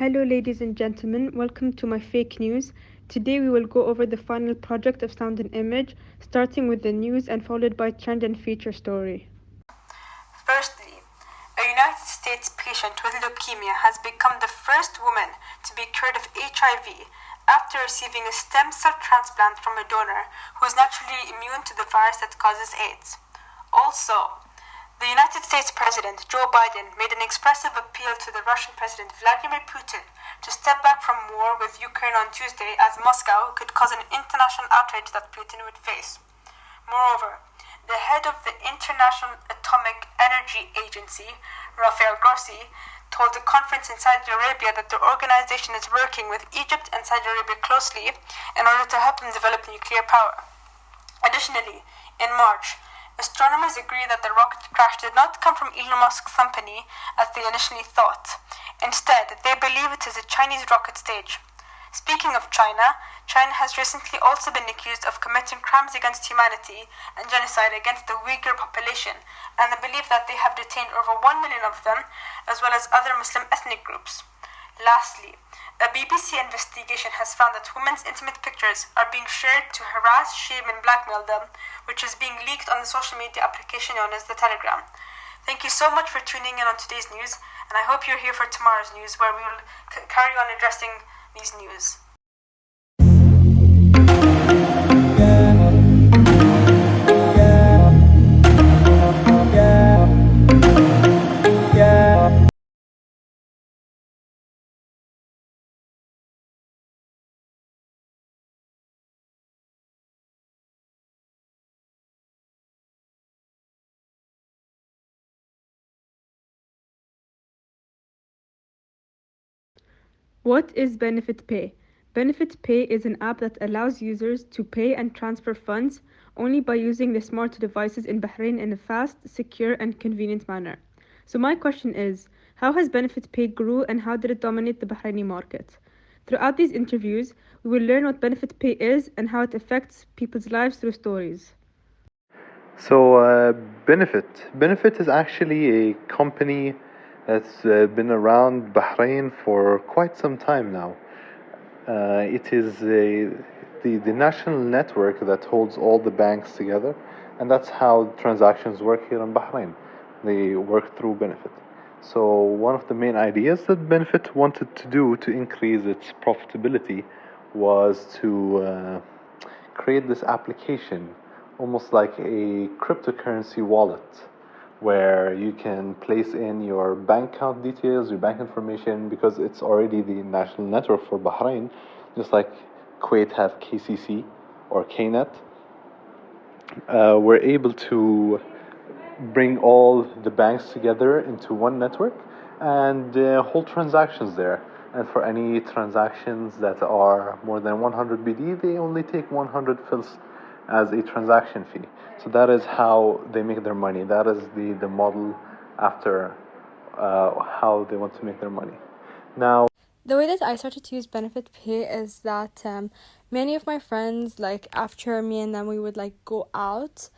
Hello, ladies and gentlemen. Welcome to my fake news. Today we will go over the final project of sound and image, starting with the news and followed by trend and feature story. Firstly, a United States patient with leukemia has become the first woman to be cured of HIV after receiving a stem cell transplant from a donor who is naturally immune to the virus that causes AIDS. Also, the United States President Joe Biden made an expressive appeal to the Russian President Vladimir Putin to step back from war with Ukraine on Tuesday, as Moscow could cause an international outrage that Putin would face. Moreover, the head of the International Atomic Energy Agency, Rafael Grossi, told a conference in Saudi Arabia that the organization is working with Egypt and Saudi Arabia closely in order to help them develop nuclear power. Additionally, in March, astronomers agree that the rocket crash did not come from Elon Musk's company as they initially thought. Instead, they believe it is a Chinese rocket stage. Speaking of China, China has recently also been accused of committing crimes against humanity and genocide against the Uyghur population, and they believe that they have detained over 1 million of them, as well as other Muslim ethnic groups. Lastly, a BBC investigation has found that women's intimate pictures are being shared to harass, shame, and blackmail them, which is being leaked on the social media application known as the Telegram. Thank you so much for tuning in on today's news, and I hope you're here for tomorrow's news, where we will carry on addressing these news. What is Benefit Pay? Benefit Pay is an app that allows users to pay and transfer funds only by using the smart devices in Bahrain in a fast, secure, and convenient manner. So my question is, how has Benefit Pay grew and how did it dominate the Bahraini market? Throughout these interviews, we will learn what Benefit Pay is and how it affects people's lives through stories. Benefit is actually a company that's been around Bahrain for quite some time now. It is the national network that holds all the banks together, and that's how transactions work here in Bahrain. They work through Benefit. So one of the main ideas that Benefit wanted to do to increase its profitability was to create this application, almost like a cryptocurrency wallet, where you can place in your bank account details, your bank information, because it's already the national network for Bahrain, just like Kuwait have KCC or KNet. We're able to bring all the banks together into one network and hold transactions there. And for any transactions that are more than 100 BD, they only take 100 fils as a transaction fee. So that is how they make their money. That is the model after how they want to make their money. Now, the way that I started to use Benefit Pay is that many of my friends, like after me and them, we would like go out.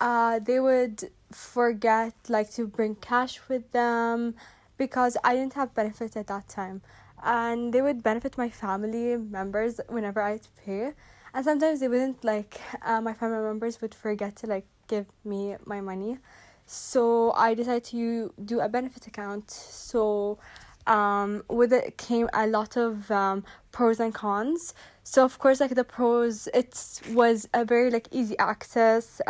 They would forget like to bring cash with them because I didn't have benefit at that time, and they would benefit my family members whenever I'd pay, and sometimes they wouldn't like my family members would forget to like give me my money, so I decided to do a benefit account. So with it came a lot of pros and cons. So of course, like the pros, it was a very like easy access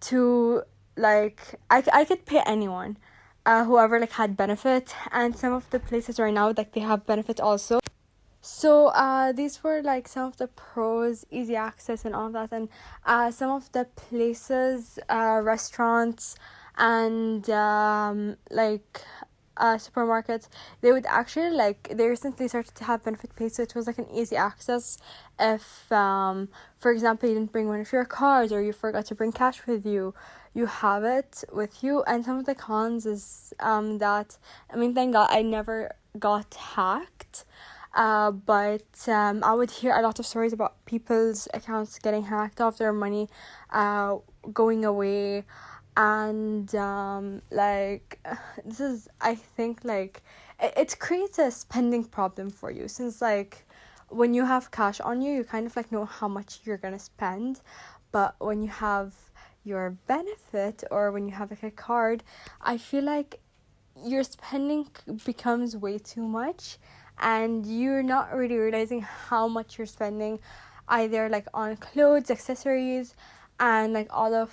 to like I could pay anyone, whoever like had benefit, and some of the places right now like they have benefit also. So these were like some of the pros, easy access and all of that, and some of the places, restaurants and like supermarkets, they would actually they recently started to have benefit pay, so it was like an easy access if for example you didn't bring one of your cards or you forgot to bring cash with you, you have it with you. And some of the cons is that, I mean, thank God I never got hacked, but I would hear a lot of stories about people's accounts getting hacked off, their money going away. And this is, I think, it creates a spending problem for you, since when you have cash on you, you kind of know how much you're gonna spend. But when you have your benefit, or when you have a card, I feel like your spending becomes way too much, and you're not really realizing how much you're spending, either on clothes, accessories, and all of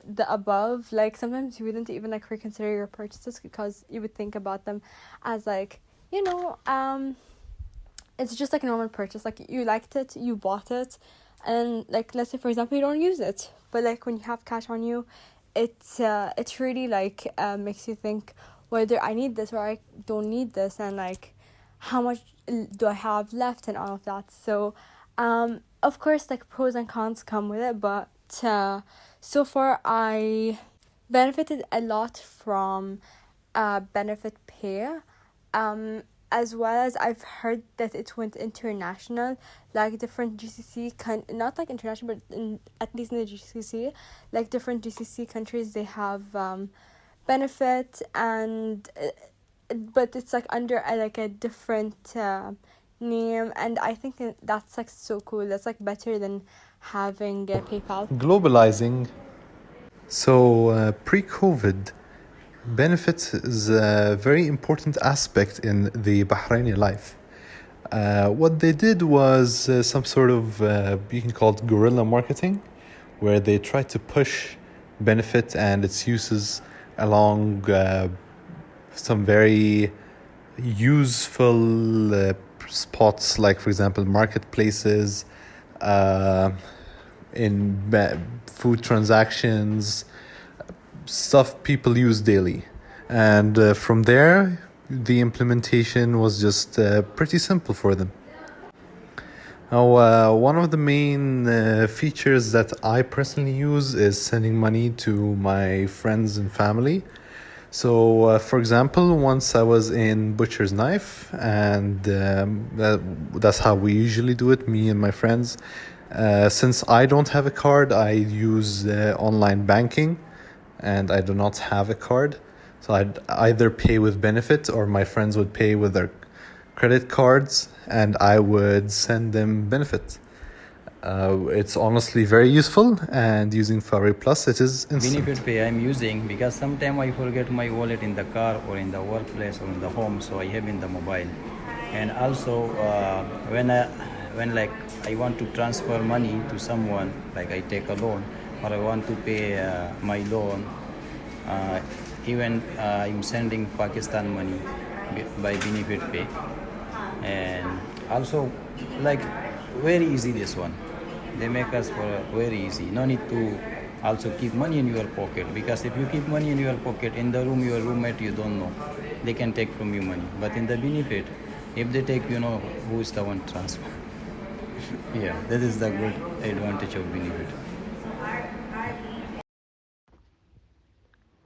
the above. Sometimes you wouldn't even reconsider your purchases, because you would think about them as it's just a normal purchase. You liked it, you bought it, and let's say for example you don't use it, but when you have cash on you, it's really makes you think whether I need this or I don't need this, and how much do I have left, and all of that. So of course pros and cons come with it, but so far I benefited a lot from benefit pay, as well as I've heard that it went international, different GCC not international, but at least in the GCC, different GCC countries, they have benefit, and but it's under a different name, and I think that's so cool. That's better than having PayPal. Globalizing. So pre-COVID, benefits is a very important aspect in the Bahraini life. What they did was some sort of, you can call it guerrilla marketing, where they tried to push benefit and its uses along some very useful spots, like for example marketplaces, in food transactions, stuff people use daily. And from there, the implementation was just pretty simple for them. Now, one of the main features that I personally use is sending money to my friends and family. So, for example, once I was in Butcher's Knife, and that's how we usually do it, me and my friends. Since I don't have a card, I use online banking, and I do not have a card. So I'd either pay with benefit, or my friends would pay with their credit cards, and I would send them benefit. It's honestly very useful, and using Fawry Plus, it is instant. Benefit Pay I'm using because sometimes I forget my wallet in the car or in the workplace or in the home, so I have in the mobile. And also when I want to transfer money to someone, I take a loan, or I want to pay my loan, even I'm sending Pakistan money by Benefit Pay. And also very easy this one, they make us for very easy, no need to also keep money in your pocket, because if you keep money in your pocket in the room, your roommate, you don't know, they can take from you money. But in the benefit, if they take, you know who is the one transfer. Yeah, that is the good advantage of benefit.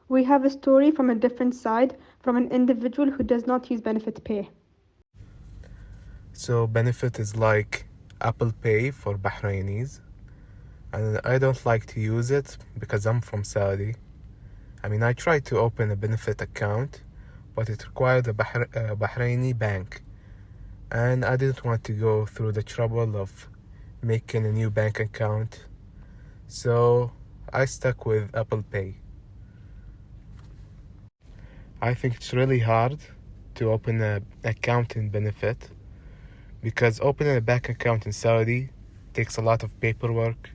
We have a story from a different side, from an individual who does not use benefit pay. So benefit is like Apple Pay for Bahrainis, and I don't like to use it because I'm from Saudi. I mean, I tried to open a benefit account, but it required a Bahraini bank, and I didn't want to go through the trouble of making a new bank account, so I stuck with Apple Pay. I think it's really hard to open an account in benefit, because opening a bank account in Saudi takes a lot of paperwork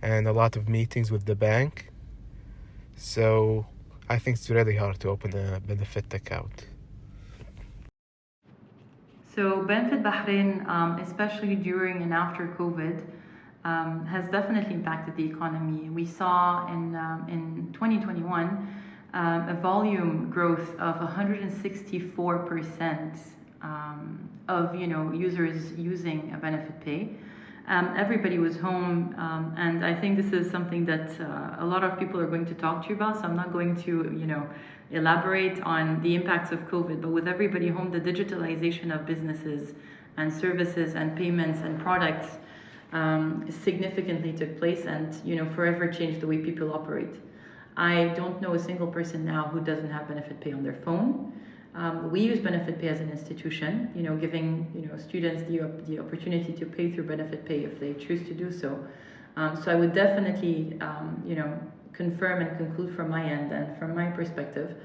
and a lot of meetings with the bank. So I think it's really hard to open a benefit account. So Benefit Bahrain, especially during and after COVID, has definitely impacted the economy. We saw in 2021 a volume growth of 164% of users using a benefit pay. Everybody was home, and I think this is something that a lot of people are going to talk to you about. So I'm not going to elaborate on the impacts of COVID. But with everybody home, the digitalization of businesses and services and payments and products significantly took place, and forever changed the way people operate. I don't know a single person now who doesn't have benefit pay on their phone. We use benefit pay as an institution, giving students the opportunity to pay through benefit pay if they choose to do so. So I would definitely confirm and conclude from my end and from my perspective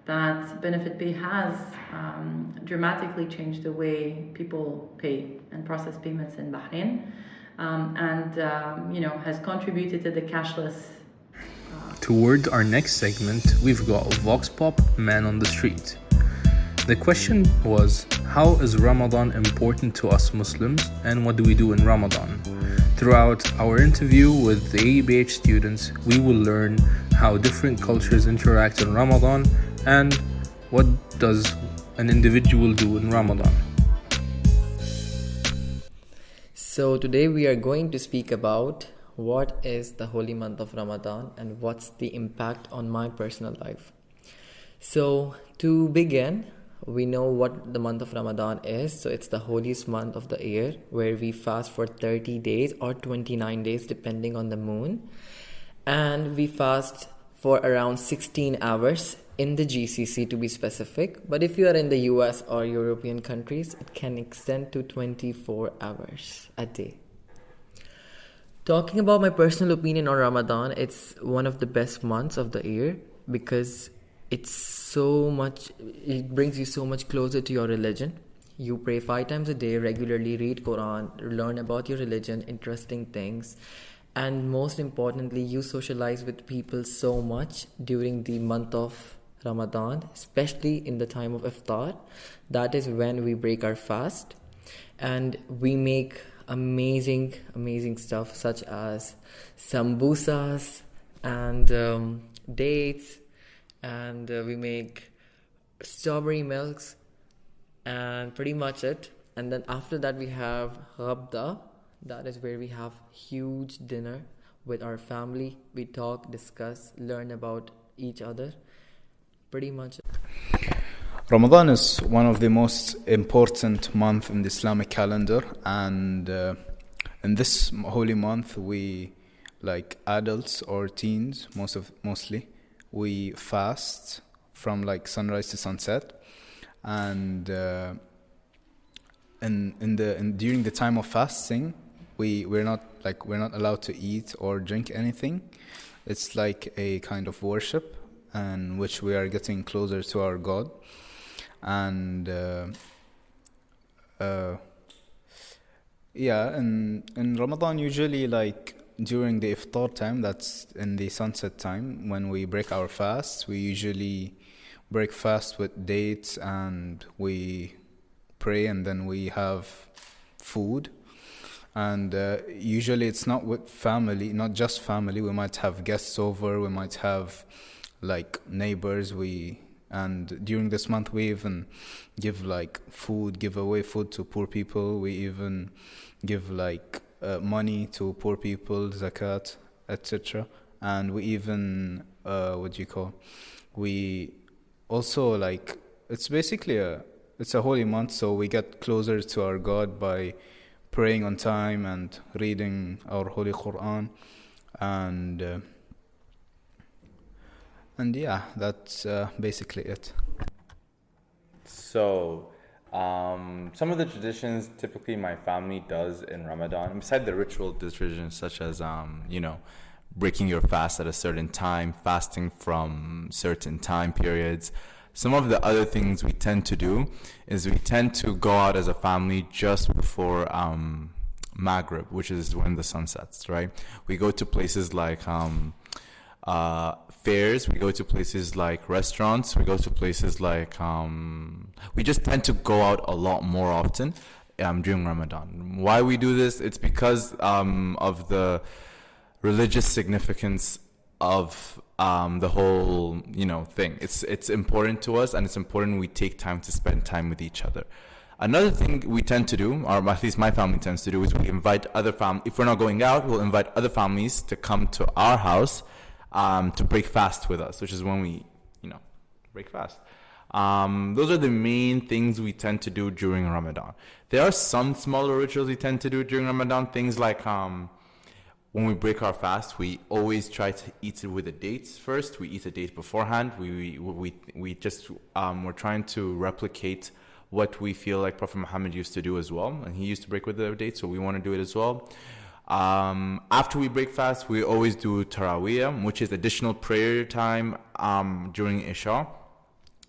that benefit pay has dramatically changed the way people pay and process payments in Bahrain, and has contributed to the cashless. Toward our next segment, we've got voxpop, Man on the Street. The question was, how is Ramadan important to us Muslims, and what do we do in Ramadan? Throughout our interview with the ABH students, we will learn how different cultures interact in Ramadan and what does an individual do in Ramadan. So today we are going to speak about what is the holy month of Ramadan and what's the impact on my personal life. So to begin, we know what the month of Ramadan is. So it's the holiest month of the year, where we fast for 30 days or 29 days depending on the moon, and we fast for around 16 hours in the GCC to be specific. But if you are in the US or European countries, it can extend to 24 hours a day. Talking about my personal opinion on Ramadan, it's one of the best months of the year because it brings you so much closer to your religion. You pray 5 times a day, regularly read Quran, learn about your religion, interesting things, and most importantly, you socialize with people so much during the month of Ramadan, especially in the time of iftar. That is when we break our fast and we make amazing stuff such as sambusas and dates, and we make strawberry milks, and pretty much it. And then after that we have ghabda. That is where we have huge dinner with our family. We talk, discuss, learn about each other. Pretty much it. Ramadan is one of the most important months in the Islamic calendar, and in this holy month we, like adults or teens mostly, we fast from like sunrise to sunset, and during the time of fasting we're not allowed to eat or drink anything. It's like a kind of worship in which we are getting closer to our God. And in Ramadan, usually like during the iftar time, that's in the sunset time, when we break our fast, we usually break fast with dates and we pray, and then we have food. And usually it's not with family, not just family. We might have guests over, we might have like neighbors. And during this month we even give away food to poor people. We even give money to poor people, zakat, etc. And we even we also it's basically it's a holy month, so we get closer to our God by praying on time and reading our holy Quran, and yeah, that's basically it. So, some of the traditions typically my family does in Ramadan, besides the ritual traditions such as, breaking your fast at a certain time, fasting from certain time periods, some of the other things we tend to do is we tend to go out as a family just before Maghrib, which is when the sun sets, right? We go to places like fairs, we go to places like restaurants, we go to places like we just tend to go out a lot more often during Ramadan. Why we do this? It's because of the religious significance of the whole, thing. It's important to us, and it's important we take time to spend time with each other. Another thing we tend to do, or at least my family tends to do, is we invite other families. If we're not going out, we'll invite other families to come to our house to break fast with us, which is when we, break fast. Those are the main things we tend to do during Ramadan. There are some smaller rituals we tend to do during Ramadan. Things like when we break our fast, we always try to eat it with the dates first. We eat a date beforehand. We just we're trying to replicate what we feel like Prophet Muhammad used to do as well, and he used to break with the dates, so we want to do it as well. After we break fast, we always do Taraweeh, which is additional prayer time during Isha.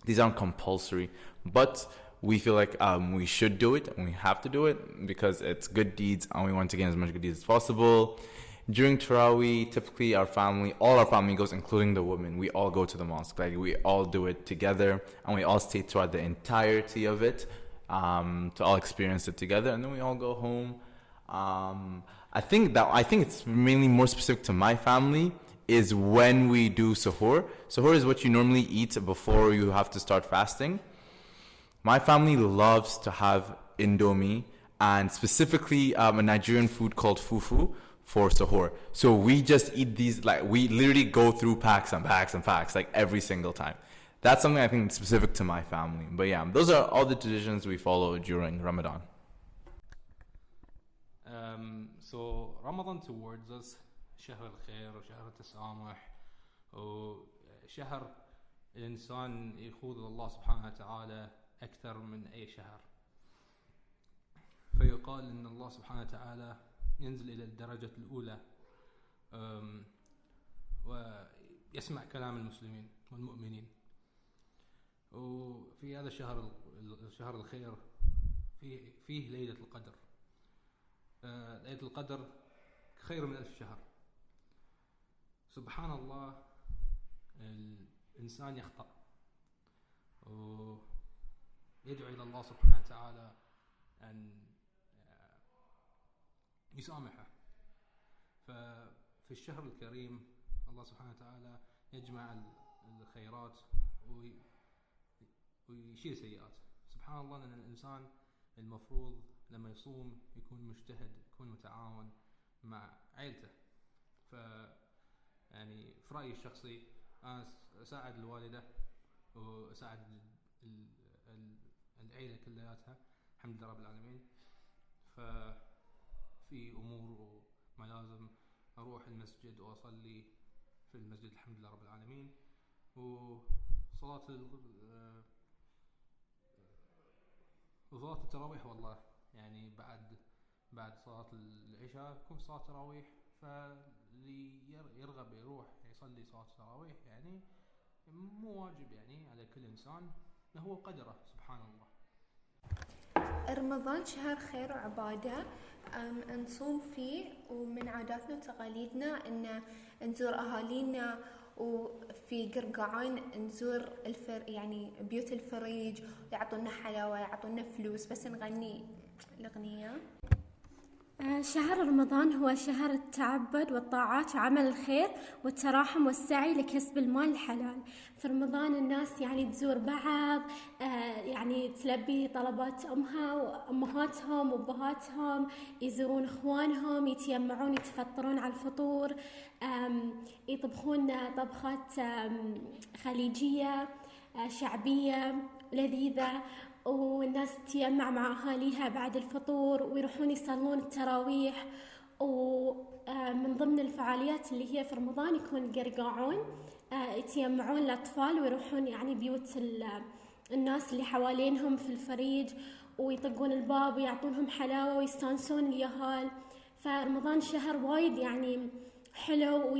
These aren't compulsory, but we feel like we should do it, and we have to do it because it's good deeds, and we want to gain as much good deeds as possible. During Taraweeh, typically all our family goes, including the women. We all go to the mosque. Like, we all do it together, and we all stay throughout the entirety of it to all experience it together, and then we all go home. I think it's mainly more specific to my family is when we do suhoor. Suhoor is what you normally eat before you have to start fasting. My family loves to have indomie, and specifically a Nigerian food called fufu for suhoor. So we just eat these, like, we literally go through packs and packs and packs, like, every single time. That's something I think specific to my family. But yeah, those are all the traditions we follow during Ramadan. So Ramadan towards us شهر الخير وشهر التسامح وشهر الإنسان يخوض الله سبحانه وتعالى أكثر من أي شهر. فيقال إن الله سبحانه وتعالى ينزل إلى الدرجة الأولى ويسمع كلام المسلمين والمؤمنين. وفي هذا الشهر الخير فيه ليلة القدر. ليلة القدر خير من 1000 شهر. سبحان الله، الإنسان يخطأ ويدعو إلى الله سبحانه وتعالى أن يسامحه. ففي الشهر الكريم الله سبحانه وتعالى يجمع الخيرات ويشيل سيئات. سبحان الله، أن الإنسان المفروض لما يصوم يكون مجتهد، يكون متعاون مع عائلته. يعني في رأيي الشخصي أنا أساعد الوالدة وأساعد العائلة كلياتها، الحمد لله رب العالمين. ففي أمور وما لازم أروح المسجد وأصلي في المسجد، الحمد لله رب العالمين. وصلاة التراويح، والله يعني بعد صلاة العشاء يكون صلاة تراويح، فاللي يرغب يروح يصلي صلاة التراويح يعني مو واجب يعني على كل إنسان، هو قدره سبحان الله. رمضان شهر خير وعبادة نصوم فيه، ومن عاداتنا وتقاليدنا أن نزور أهالينا، وفي قرقعان نزور يعني بيوت الفريج، يعطونا حلاوة، يعطونا فلوس بس نغني الأغنية. شهر رمضان هو شهر التعبد والطاعات وعمل الخير والتراحم والسعي لكسب المال الحلال. في رمضان الناس يعني تزور بعض، يعني تلبي طلبات أمهاتهم وأبهاتهم، يزورون إخوانهم، يتجمعون يتفطرون على الفطور، يطبخون طبخات خليجية شعبية لذيذة، والناس تجمع مع أهاليها بعد الفطور ويروحون يصلون التراويح. ومن ضمن الفعاليات اللي هي في رمضان يكون قرقاعون، يتجمعون الأطفال ويروحون يعني بيوت الناس اللي حوالينهم في الفريج، ويطقون الباب ويعطونهم حلاوة ويستانسون اليهال. فرمضان شهر وايد يعني حلو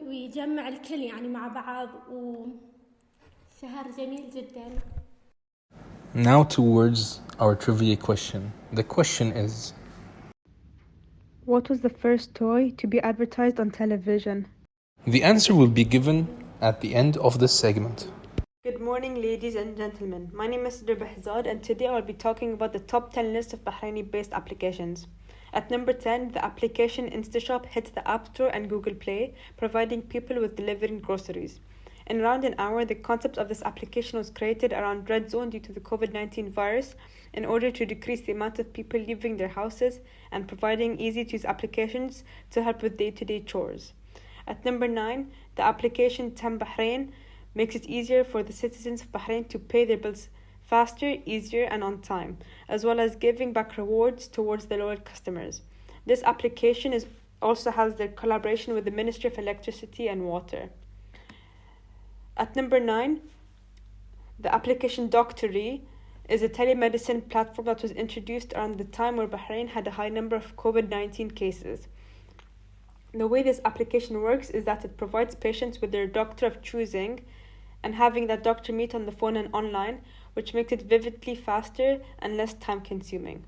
ويجمع الكل يعني مع بعض، وشهر جميل جدا. Now towards our trivia question. The question is: What was the first toy to be advertised on television? The answer will be given at the end of this segment. Good morning, ladies and gentlemen. My name is Bahzad, and today I will be talking about the top 10 list of Bahraini-based applications. At number 10, the application InstaShop hits the App Store and Google Play, providing people with delivering groceries. In around an hour, the concept of this application was created around Red Zone due to the COVID-19 virus in order to decrease the amount of people leaving their houses and providing easy-to-use applications to help with day-to-day chores. At number 9, the application Tem Bahrain makes it easier for the citizens of Bahrain to pay their bills faster, easier, and on time, as well as giving back rewards towards the loyal customers. This application also has their collaboration with the Ministry of Electricity and Water. At number 9, the application Doctory is a telemedicine platform that was introduced around the time where Bahrain had a high number of COVID-19 cases. The way this application works is that it provides patients with their doctor of choosing and having that doctor meet on the phone and online, which makes it vividly faster and less time-consuming.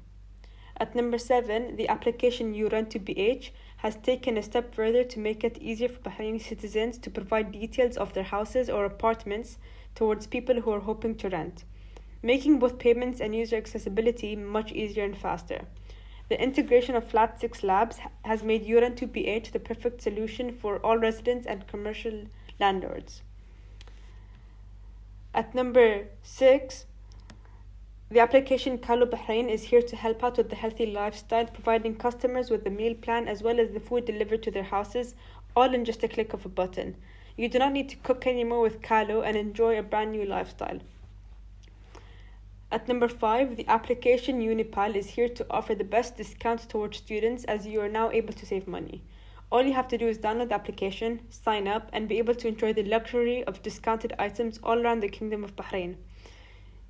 At number 7, the application You Run to BH has taken a step further to make it easier for Bahraini citizens to provide details of their houses or apartments towards people who are hoping to rent, making both payments and user accessibility much easier and faster. The integration of Flat 6 Labs has made You Run to BH the perfect solution for all residents and commercial landlords. At number 6, the application Kalu Bahrain is here to help out with the healthy lifestyle, providing customers with the meal plan as well as the food delivered to their houses, all in just a click of a button. You do not need to cook anymore with Kalu and enjoy a brand new lifestyle. At number 5, the application Unipal is here to offer the best discounts towards students as you are now able to save money. All you have to do is download the application, sign up, and be able to enjoy the luxury of discounted items all around the Kingdom of Bahrain.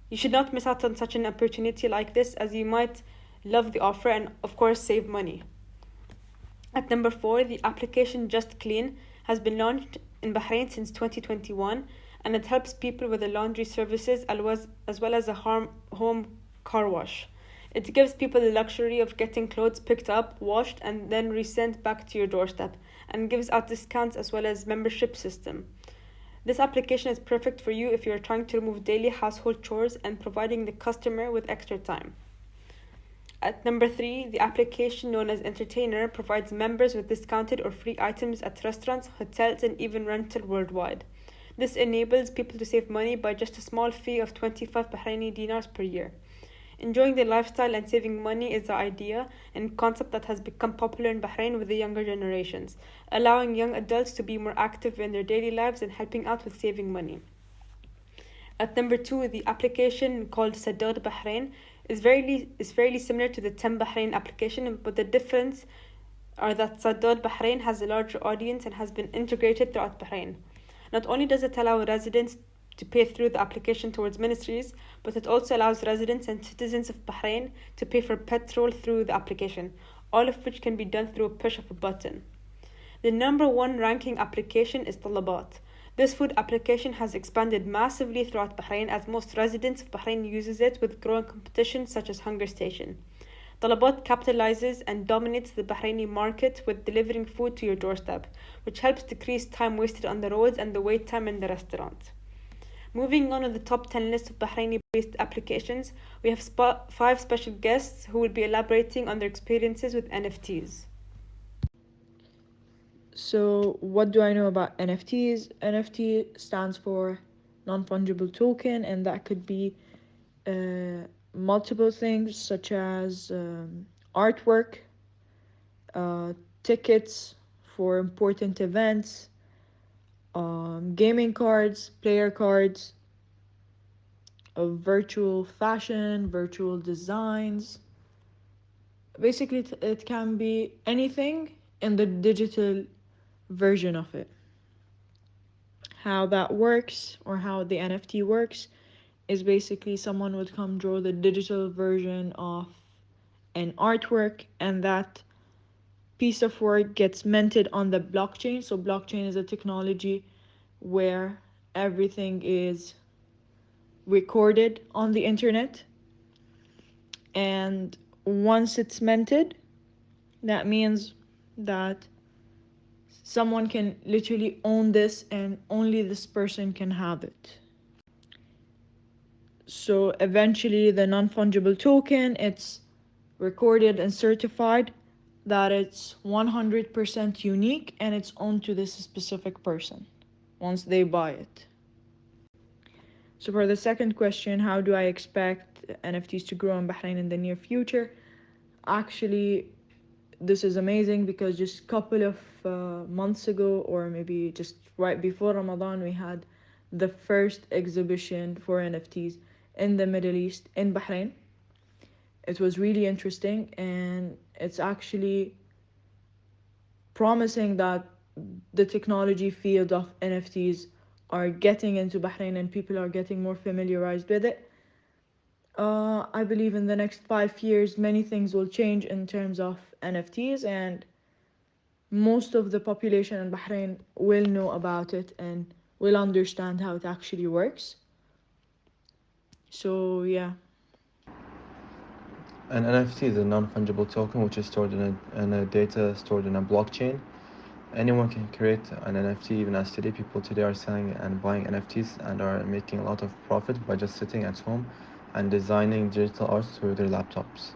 You should not miss out on such an opportunity like this, as you might love the offer and, of course, save money. At number 4, the application Just Clean has been launched in Bahrain since 2021, and it helps people with the laundry services as well as a home car wash. It gives people the luxury of getting clothes picked up, washed, and then resent back to your doorstep, and gives out discounts as well as membership system. This application is perfect for you if you are trying to remove daily household chores and providing the customer with extra time. At number 3, the application known as Entertainer provides members with discounted or free items at restaurants, hotels, and even rental worldwide. This enables people to save money by just a small fee of 25 Bahraini dinars per year. Enjoying the lifestyle and saving money is the idea and concept that has become popular in Bahrain with the younger generations, allowing young adults to be more active in their daily lives and helping out with saving money. At number 2, the application called Saddad Bahrain is fairly similar to the Tem Bahrain application, but the difference are that Saddad Bahrain has a larger audience and has been integrated throughout Bahrain. Not only does it allow residents to pay through the application towards ministries, but it also allows residents and citizens of Bahrain to pay for petrol through the application, all of which can be done through a push of a button. The number 1 ranking application is Talabat. This food application has expanded massively throughout Bahrain as most residents of Bahrain uses it with growing competition such as Hunger Station. Talabat capitalizes and dominates the Bahraini market with delivering food to your doorstep, which helps decrease time wasted on the roads and the wait time in the restaurant. Moving on to the top 10 list of Bahraini-based applications, we have 5 special guests who will be elaborating on their experiences with NFTs. So, what do I know about NFTs? NFT stands for non-fungible token, and that could be multiple things such as artwork, tickets for important events, gaming cards, player cards, of virtual fashion, virtual designs. Basically, it can be anything in the digital version of it. How that works, or how the NFT works, is basically someone would come draw the digital version of an artwork, and that piece of work gets minted on the blockchain. So blockchain is a technology where everything is recorded on the internet, and once it's minted, that means that someone can literally own this and only this person can have it. So eventually the non-fungible token, it's recorded and certified that it's 100% unique and it's owned to this specific person once they buy it. So for the second question, how do I expect NFTs to grow in Bahrain in the near future? Actually, this is amazing because just a couple of months ago, or maybe just right before Ramadan, we had the first exhibition for NFTs in the Middle East in Bahrain. It was really interesting, and it's actually promising that the technology field of NFTs are getting into Bahrain and people are getting more familiarized with it. I believe in the next 5 years, many things will change in terms of NFTs, and most of the population in Bahrain will know about it and will understand how it actually works. So, yeah. An NFT is a non-fungible token which is stored in a data stored in a blockchain. Anyone can create an NFT. Even as today, people today are selling and buying NFTs and are making a lot of profit by just sitting at home and designing digital art through their laptops.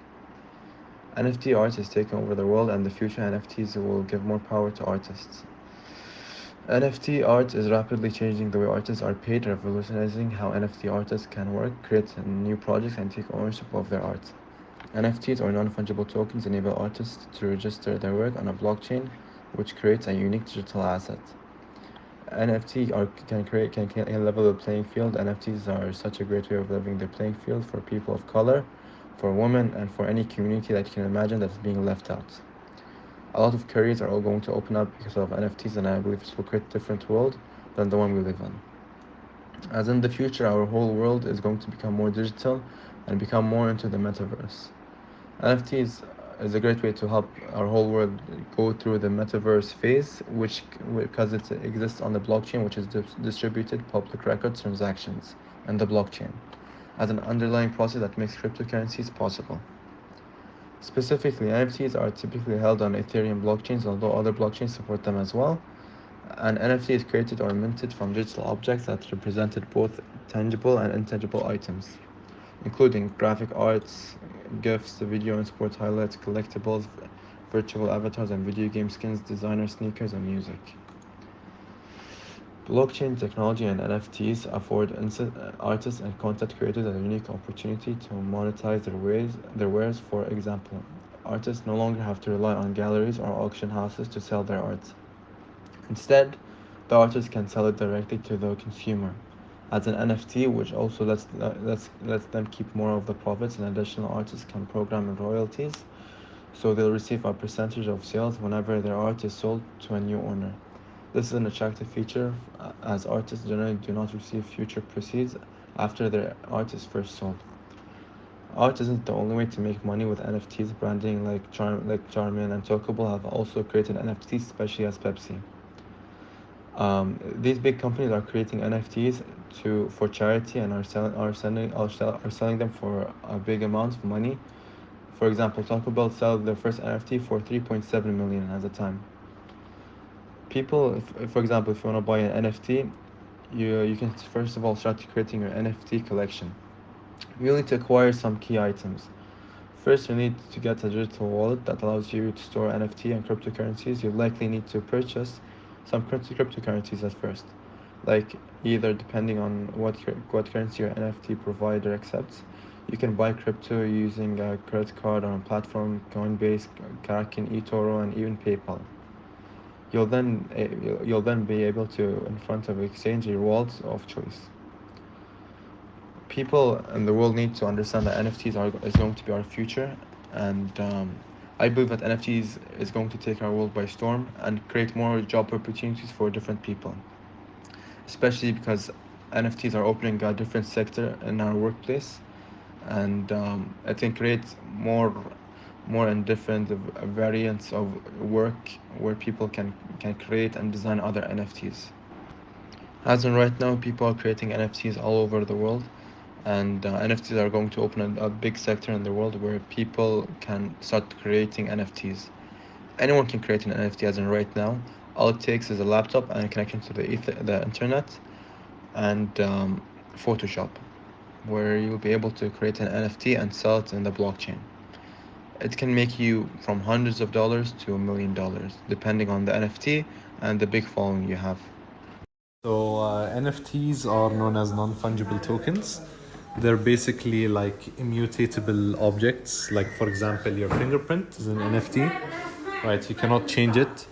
NFT art is taking over the world, and the future NFTs will give more power to artists. NFT art is rapidly changing the way artists are paid, revolutionizing how NFT artists can work, create new projects, and take ownership of their art. NFTs, or non-fungible tokens, enable artists to register their work on a blockchain, which creates a unique digital asset. Can level the playing field. NFTs are such a great way of leveling the playing field for people of color, for women, and for any community that you can imagine that's being left out. A lot of careers are all going to open up because of NFTs, and I believe it will create a different world than the one we live in. As in the future, our whole world is going to become more digital and become more into the metaverse. NFTs is a great way to help our whole world go through the metaverse phase, which because it exists on the blockchain, which is distributed public record transactions and the blockchain, as an underlying process that makes cryptocurrencies possible. Specifically, NFTs are typically held on Ethereum blockchains, although other blockchains support them as well. An NFT is created or minted from digital objects that represented both tangible and intangible items, including graphic arts, GIFs, video and sport highlights, collectibles, virtual avatars, and video game skins, designer sneakers, and music. Blockchain technology and NFTs afford artists and content creators a unique opportunity to monetize their wares. For example, artists no longer have to rely on galleries or auction houses to sell their art. Instead, the artist can sell it directly to the consumer as an NFT, which also lets them keep more of the profits, and additional artists can program royalties, so they'll receive a percentage of sales whenever their art is sold to a new owner. This is an attractive feature, as artists generally do not receive future proceeds after their art is first sold. Art isn't the only way to make money with NFTs. Branding like Charmin and Talkable have also created NFTs, especially as Pepsi. These big companies are creating NFTs for charity and are selling them for a big amount of money. For example, Taco Bell sold their first NFT for 3.7 million at the time. People, for example, if you want to buy an NFT, you can first of all start creating your NFT collection. You need to acquire some key items. First, you need to get a digital wallet that allows you to store NFT and cryptocurrencies. You likely need to purchase some cryptocurrencies at first, like either depending on what currency your NFT provider accepts. You can buy crypto using a credit card on a platform, Coinbase, Kraken, eToro, and even PayPal. You'll then be able to, in front of exchange, your wallet of choice. People in the world need to understand that NFTs is going to be our future, and I believe that NFTs is going to take our world by storm and create more job opportunities for different people, especially because NFTs are opening a different sector in our workplace, and I think create more and different variants of work where people can create and design other NFTs. As in right now, people are creating NFTs all over the world, and NFTs are going to open a big sector in the world where people can start creating NFTs. Anyone can create an NFT, as in right now. All it takes is a laptop and a connection to the internet and Photoshop, where you'll be able to create an NFT and sell it in the blockchain. It can make you from hundreds of dollars to $1 million, depending on the NFT and the big following you have. So NFTs are known as non-fungible tokens. They're basically like immutable objects. Like for example, your fingerprint is an NFT, right? You cannot change it.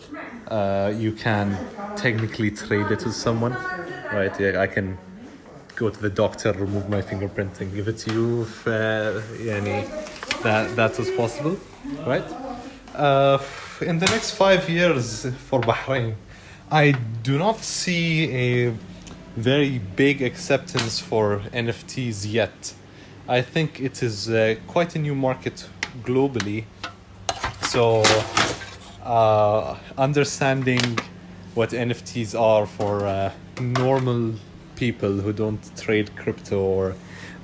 You can technically trade it with someone, right? Yeah, I can go to the doctor, remove my fingerprint, and give it to you if that was possible, right? In the next 5 years for Bahrain, I do not see a very big acceptance for NFTs yet. I think it is quite a new market globally. So understanding what NFTs are for normal people who don't trade crypto or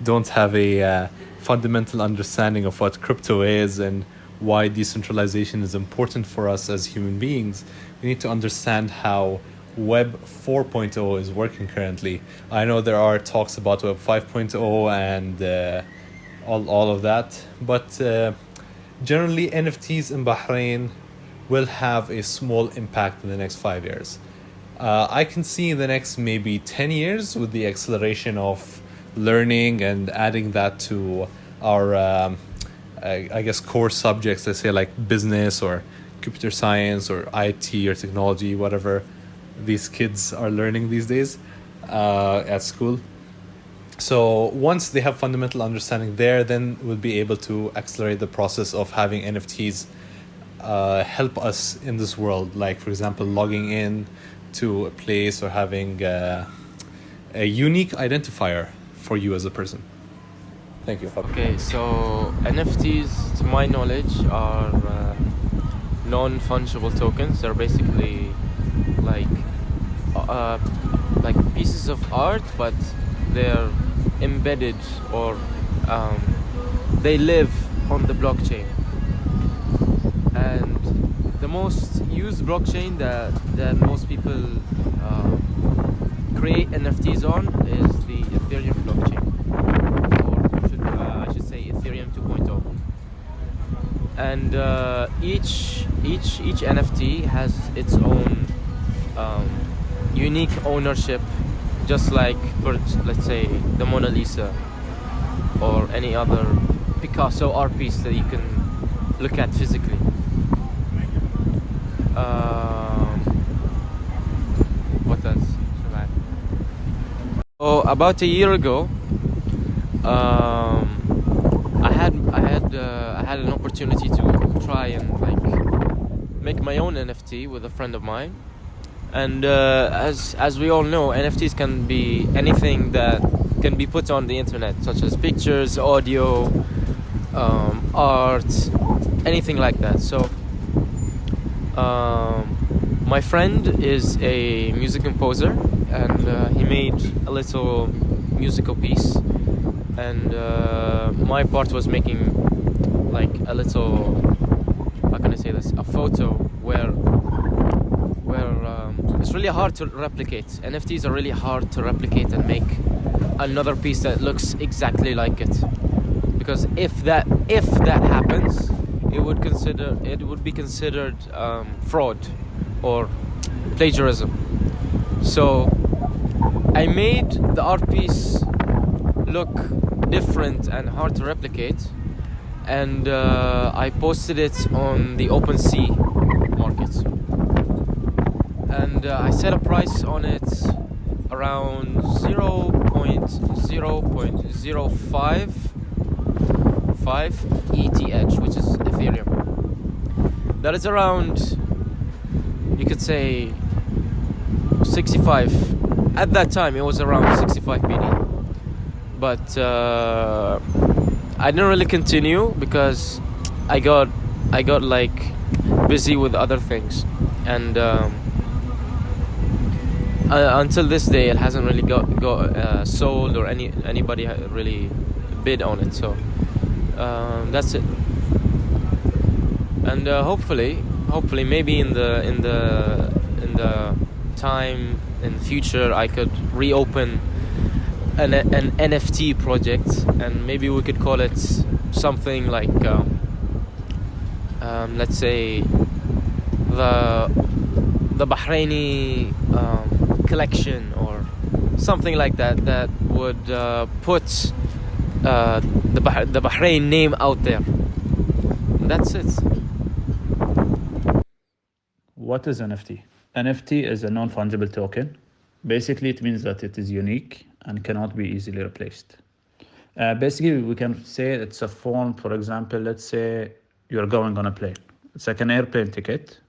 don't have a fundamental understanding of what crypto is and why decentralization is important for us as human beings, we need to understand how Web 4.0 is working currently. I know there are talks about Web 5.0 and all of that, but generally NFTs in Bahrain will have a small impact in the next 5 years. I can see in the next maybe 10 years with the acceleration of learning and adding that to our I guess core subjects, let's say like business or computer science or IT or technology, whatever these kids are learning these days at school. So once they have fundamental understanding there, then we'll be able to accelerate the process of having NFTs help us in this world. Like for example, logging in to a place or having a unique identifier for you as a person. Thank you. Okay, so NFTs, to my knowledge, are non-fungible tokens. They're basically like pieces of art, but they're embedded or they live on the blockchain. And the most used blockchain that most people create NFTs on is the Ethereum blockchain. Ethereum 2.0, and each NFT has its own unique ownership, just like, let's say, the Mona Lisa or any other Picasso art piece that you can look at physically. What else? So about a year ago, I had an opportunity to try and make my own NFT with a friend of mine, and as we all know, NFTs can be anything that can be put on the internet, such as pictures, audio, art, anything like that. So my friend is a music composer, and he made a little musical piece, and my part was making like a little, how can I say this, a photo where it's really hard to replicate. NFTs are really hard to replicate and make another piece that looks exactly like it, because if that happens, it would be considered fraud or plagiarism. So I made the art piece look different and hard to replicate, and I posted it on the OpenSea market, and I set a price on it around 0.05 ETH, which is Ethereum. That is around, you could say, 65. At that time, it was around 65 BD. But I didn't really continue because I got like busy with other things, and until this day, it hasn't really got sold, or anybody really bid on it. So that's it. And hopefully, maybe in the time in the future, I could reopen an NFT project, and maybe we could call it something like let's say the Bahraini collection or something like that, that would put the Bahrain name out there. That's it. What is NFT? NFT is a non-fungible token. Basically, it means that it is unique and cannot be easily replaced. Basically, we can say it's a form. For example, let's say you're going on a plane. It's like an airplane ticket,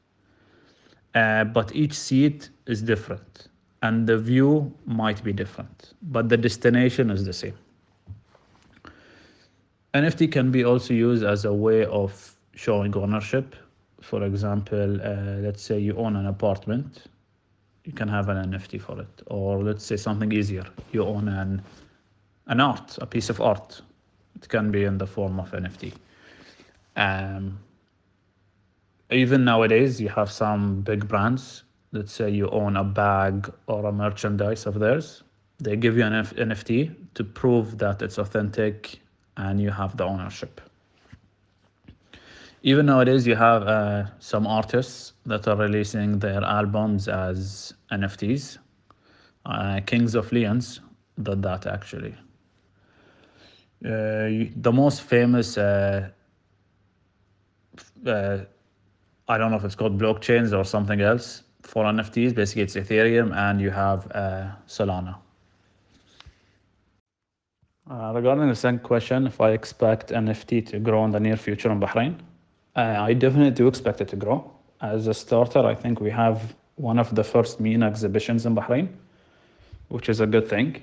but each seat is different and the view might be different, but the destination is the same. NFT can be also used as a way of showing ownership. For example, let's say you own an apartment, you can have an NFT for it. Or let's say something easier, you own an art, a piece of art. It can be in the form of NFT. Even nowadays, you have some big brands. Let's say you own a bag or a merchandise of theirs. They give you an NFT to prove that it's authentic and you have the ownership. Even nowadays, you have some artists that are releasing their albums as NFTs. Kings of Leons did that actually. The most famous, I don't know if it's called blockchains or something else for NFTs. Basically, it's Ethereum and you have Solana. Regarding the second question, if I expect NFT to grow in the near future in Bahrain, I definitely do expect it to grow. As a starter, I think we have one of the first MENA exhibitions in Bahrain, which is a good thing.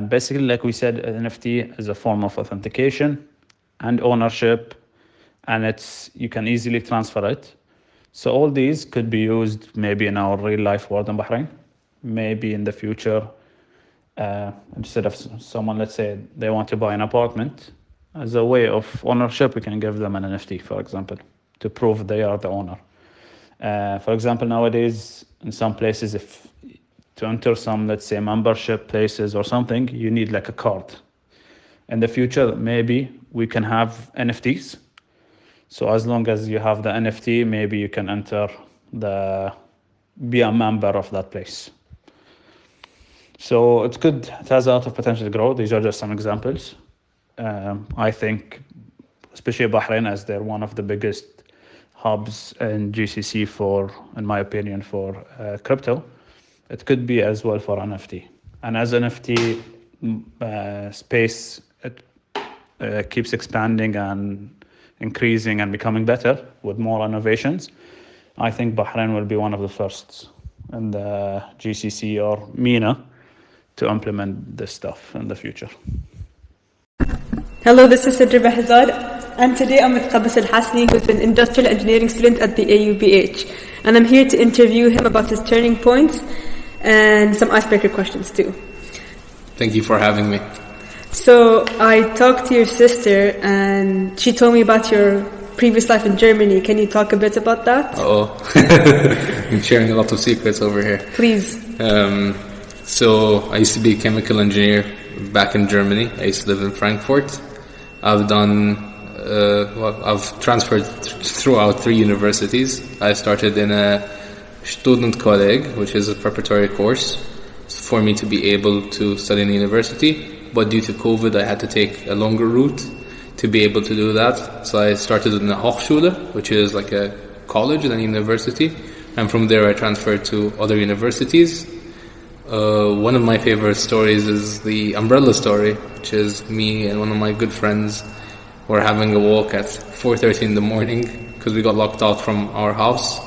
Basically, like we said, an NFT is a form of authentication and ownership, and you can easily transfer it. So all these could be used maybe in our real life world in Bahrain, maybe in the future. Instead of someone, let's say they want to buy an apartment, as a way of ownership, we can give them an NFT, for example, to prove they are the owner. For example, nowadays, in some places, if to enter some, let's say, membership places or something, you need like a card. In the future, maybe we can have NFTs. So as long as you have the NFT, maybe you can be a member of that place. So it's good. It has a lot of potential to grow. These are just some examples. I think, especially Bahrain, as they're one of the biggest hubs in GCC in my opinion, for crypto, it could be as well for NFT. And as NFT space keeps expanding and increasing and becoming better with more innovations, I think Bahrain will be one of the first in the GCC or MENA to implement this stuff in the future. Hello, this is Sidra Bahzad, and today I'm with Qabas Al-Hasni, who's an industrial engineering student at the AUBH, and I'm here to interview him about his turning points and some icebreaker questions too. Thank you for having me. So I talked to your sister and she told me about your previous life in Germany. Can you talk a bit about that? I'm sharing a lot of secrets over here. Please. So I used to be a chemical engineer back in Germany. I used to live in Frankfurt. I've transferred throughout 3 universities. I started in a Studentenkolleg, which is a preparatory course for me to be able to study in the university. But due to COVID, I had to take a longer route to be able to do that. So I started in a Hochschule, which is like a college and a university. And from there, I transferred to other universities. One of my favorite stories is the umbrella story, which is me and one of my good friends were having a walk at 4:30 in the morning because we got locked out from our house.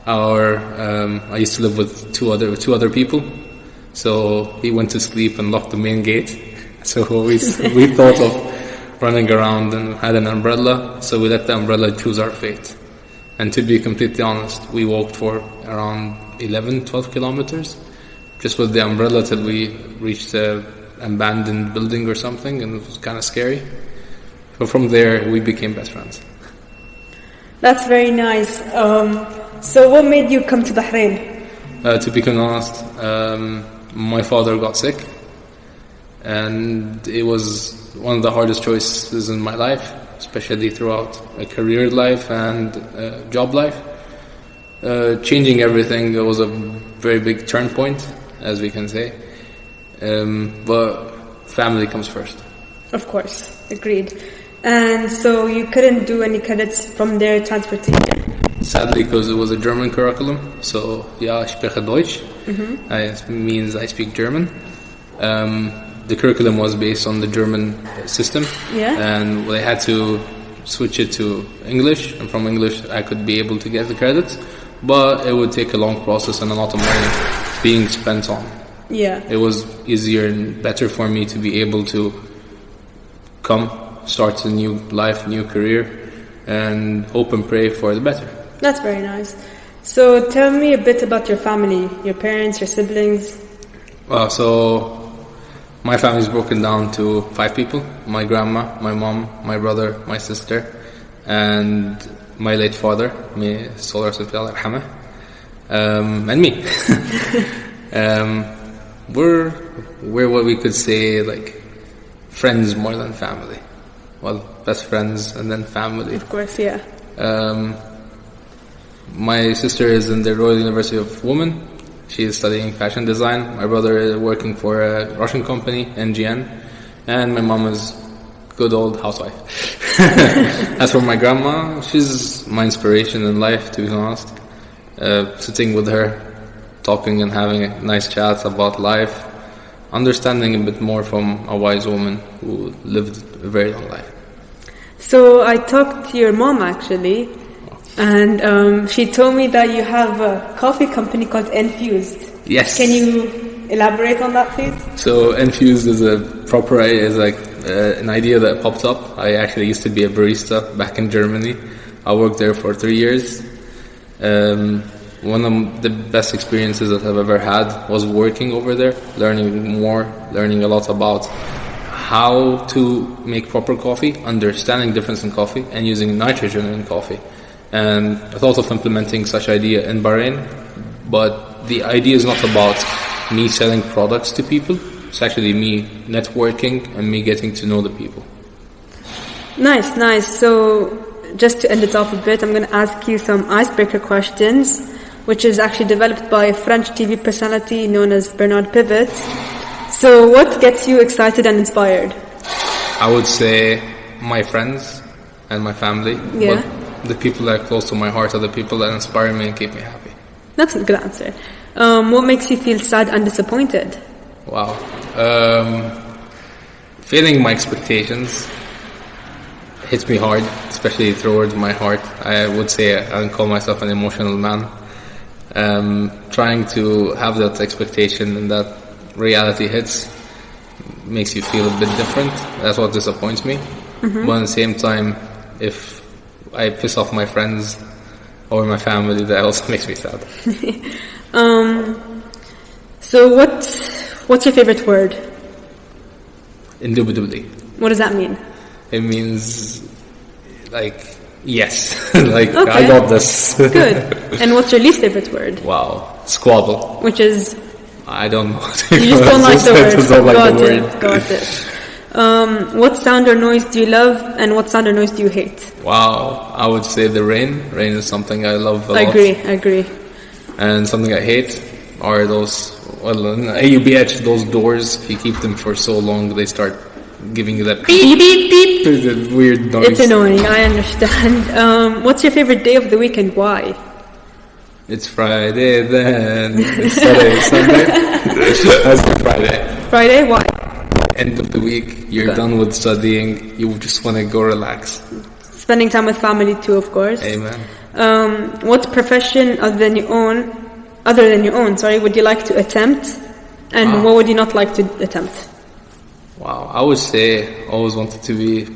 I used to live with two other people, so he went to sleep and locked the main gate. So we thought of running around and had an umbrella, so we let the umbrella choose our fate. And to be completely honest, we walked for around 11-12 kilometers just with the umbrella till we reached an abandoned building or something, and it was kind of scary. So from there, we became best friends. That's very nice. So what made you come to Bahrain? To be honest, my father got sick, and it was one of the hardest choices in my life. especially throughout a career life and job life. Changing everything was a very big turn point, as we can say. But family comes first. Of course, agreed. And so you couldn't do any credits from their transportation? Sadly, because it was a German curriculum. So, ja, ich spreche Deutsch. It means I speak German. The curriculum was based on the German system. Yeah. And they had to switch it to English. And from English, I could be able to get the credits. But it would take a long process and a lot of money being spent on. Yeah. It was easier and better for me to be able to come, start a new life, new career, and hope and pray for the better. That's very nice. So tell me a bit about your family, your parents, your siblings. Well, so my family is broken down to 5 people. My grandma, my mom, my brother, my sister, and my late father, may solar yarhamah, and me. We're what we could say like friends more than family. Well, best friends and then family. Of course, yeah. My sister is in the Royal University of Women. She is studying fashion design. My brother is working for a Russian company, NGN. And my mom is good old housewife. As for my grandma, she's my inspiration in life, to be honest. Sitting with her, talking and having a nice chat about life, understanding a bit more from a wise woman who lived a very long life. So I talked to your mom actually, and she told me that you have a coffee company called Infused. Yes. Can you elaborate on that, please? So Infused is an idea that popped up. I actually used to be a barista back in Germany. I worked there for 3 years. One of the best experiences that I've ever had was working over there, learning a lot about how to make proper coffee, understanding difference in coffee, and using nitrogen in coffee. And I thought of implementing such idea in Bahrain, but the idea is not about me selling products to people. It's actually me networking and me getting to know the people. Nice. So just to end it off a bit, I'm going to ask you some icebreaker questions, which is actually developed by a French TV personality known as Bernard Pivot. So what gets you excited and inspired? I would say my friends and my family. Yeah. But the people that are close to my heart are the people that inspire me and keep me happy. That's a good answer. What makes you feel sad and disappointed? Wow. Failing my expectations hits me hard, especially towards my heart. I would say I don't call myself an emotional man. Trying to have that expectation and that reality hits makes you feel a bit different. That's what disappoints me. Mm-hmm. But at the same time, if I piss off my friends or my family, that also makes me sad. So what's your favorite word? Indubitably. What does that mean? It means like yes. Like Okay. I got this. Good. And what's your least favorite word? Wow. Squabble. Which is? I don't know. You just don't like the word. I just don't like the word. Got it. What sound or noise do you love, and what sound or noise do you hate? Wow. I would say the rain. Rain is something I love a lot. I agree. And something I hate are those, well, in AUBH, those doors, if you keep them for so long, they start giving you that beep, beep, beep, that weird noise. It's annoying, I understand. What's your favorite day of the week and why? It's Friday then. It's Saturday, Sunday. That's Friday. Friday, why? End of the week, you're done with studying, you just want to go relax. Spending time with family too, of course. Amen. What profession other than your own, would you like to attempt? And what would you not like to attempt? Wow, I would say I always wanted to be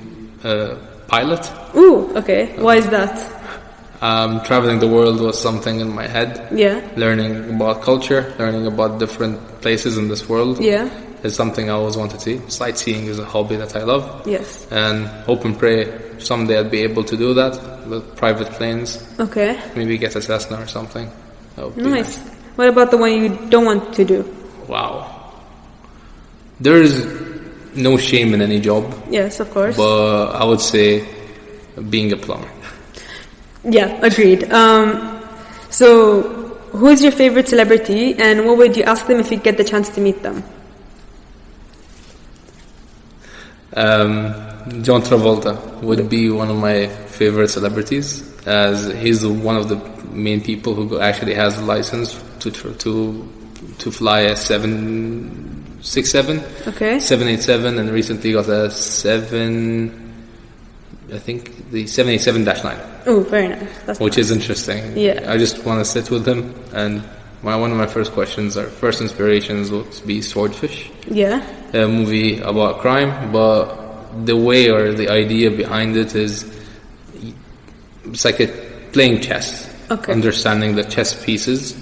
a pilot. Ooh, okay. Why is that? Traveling the world was something in my head. Yeah. Learning about culture, learning about different places in this world. Yeah. Is something I always wanted to see. Sightseeing is a hobby that I love. Yes. And hope and pray someday I'd be able to do that with private planes. Okay. Maybe get a Cessna or something. That would be Nice. What about the one you don't want to do? Wow. There is no shame in any job. Yes, of course. But I would say being a plumber. Yeah, agreed. So, who's your favorite celebrity, and what would you ask them if you get the chance to meet them? John Travolta would be one of my favorite celebrities, as he's one of the main people who actually has a license to fly a 767, 787, and recently got a the 787-9. Oh, very nice. That's which nice. is interesting. Yeah. I just want to sit with him, and one of my first inspirations would be Swordfish. Yeah. A movie about crime, but the way or the idea behind it is it's like playing chess. Okay. Understanding the chess pieces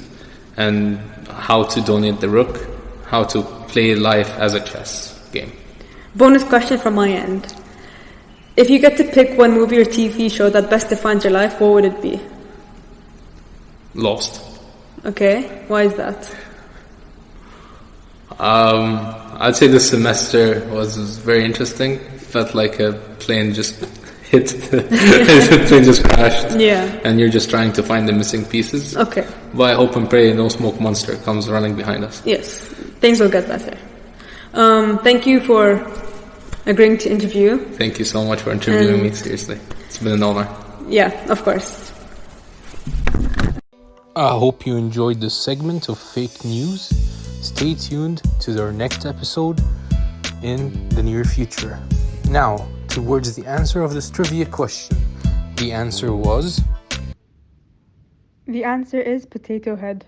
and how to donate the rook, how to play life as a chess game. Bonus question from my end. If you get to pick one movie or TV show that best defines your life, what would it be? Lost. Okay, why is that? I'd say this semester was very interesting. Felt like a plane just hit, the plane just crashed. Yeah. And you're just trying to find the missing pieces. Okay. But I hope and pray no smoke monster comes running behind us. Yes, things will get better. Thank you for agreeing to interview. Thank you so much for interviewing me, seriously. It's been an honor. Yeah, of course. I hope you enjoyed this segment of fake news. Stay tuned to our next episode in the near future. Now, towards the answer of this trivia question. The answer was... The answer is potato head.